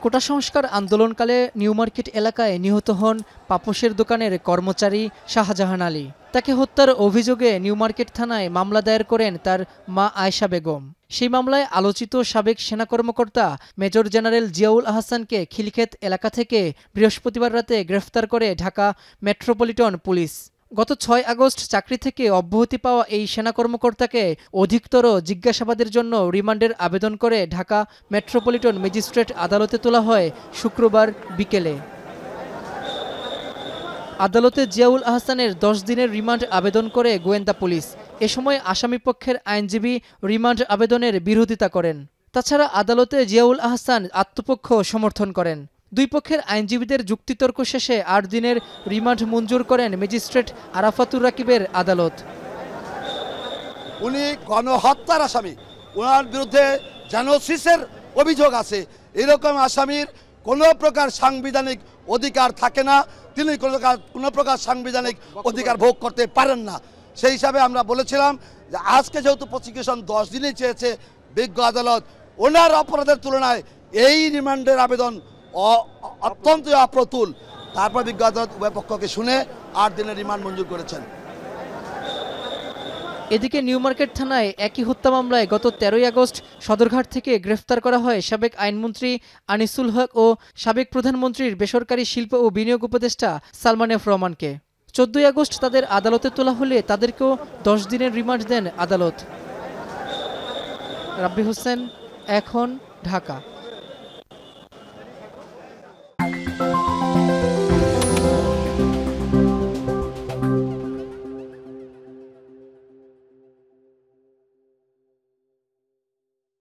কোটা সংস্কার আন্দোলনকালে new market এলাকায় নিহত হন পাপোশের দোকানের কর্মচারী শাহজাহান আলী। তাকে হত্যার অভিযোগে নিউ মার্কেট থানায় মামলা দায়ের করেন তার মা আয়েশা বেগম। সেই মামলায় আলোচিত সাবেক সেনা কর্মকর্তা মেজর জেনারেল জিয়াউল আহসানকে খিলক্ষেত এলাকা থেকে বৃহস্পতিবার রাতে গ্রেফতার করে ঢাকা মেট্রোপলিটন পুলিশ। গত ৬ আগস্ট চাকরি থেকে অব্যাহতি পাওয়া এই সেনা কর্মকর্তাকে অধিকতর জিজ্ঞাসাবাদের জন্য রিমান্ডের আবেদন করে ঢাকা মেট্রোপলিটন ম্যাজিস্ট্রেট আদালতে তোলা হয় শুক্রবার বিকেলে। আদালতে জিয়াউল আহসানের ১০ দিনের রিমান্ড আবেদন করে গোয়েন্দা পুলিশ। এ সময় আসামিপক্ষের আইনজীবী রিমান্ড আবেদনের বিরোধিতা করেন। তাছাড়া আদালতে জিয়াউল আহসান আত্মপক্ষ সমর্থন করেন। দুই পক্ষের আইনজীবীদের যুক্তিতর্ক শেষে ৮ দিনের রিমান্ড মঞ্জুর করেন ম্যাজিস্ট্রেট আরাফাতুর রাকিবের আদালত। উনি গণহত্যার আসামি, ওনার বিরুদ্ধে জেনোসিসের অভিযোগ আছে। এরকম আসামির কোনো প্রকার সাংবিধানিক অধিকার থাকে না, তিনি কোনো প্রকার সাংবিধানিক অধিকার ভোগ করতে পারেন না। সেই হিসাবে আমরা বলেছিলাম যে আজকে যেহেতু প্রসিকিউশন 10 দিনই চেয়েছে বিজ্ঞ আদালত, ওনার অপরাধের তুলনায় এই রিমান্ডের আবেদন অত্যন্ত অপ্রতুল। তারপর বিজ্ঞ আদালত উভয় পক্ষকে শুনে ৮ দিনের রিমান্ড মঞ্জুর করেছেন। এদিকে নিউ মার্কেট থানায় একই হত্যা মামলায় গত ১৩ই আগস্ট সদরঘাট থেকে গ্রেফতার করা হয় সাবেক আইনমন্ত্রী আনিসুল হক ও সাবেক প্রধানমন্ত্রীর বেসরকারি শিল্প ও বিনিয়োগ উপদেষ্টা সালমান এফ রহমানকে। ১৪ই আগস্ট তাদের আদালতে তোলা হলে তাদেরকেও ১০ দিনের রিমান্ড দেন আদালত। রাব্বি হোসেন, এখন, ঢাকা।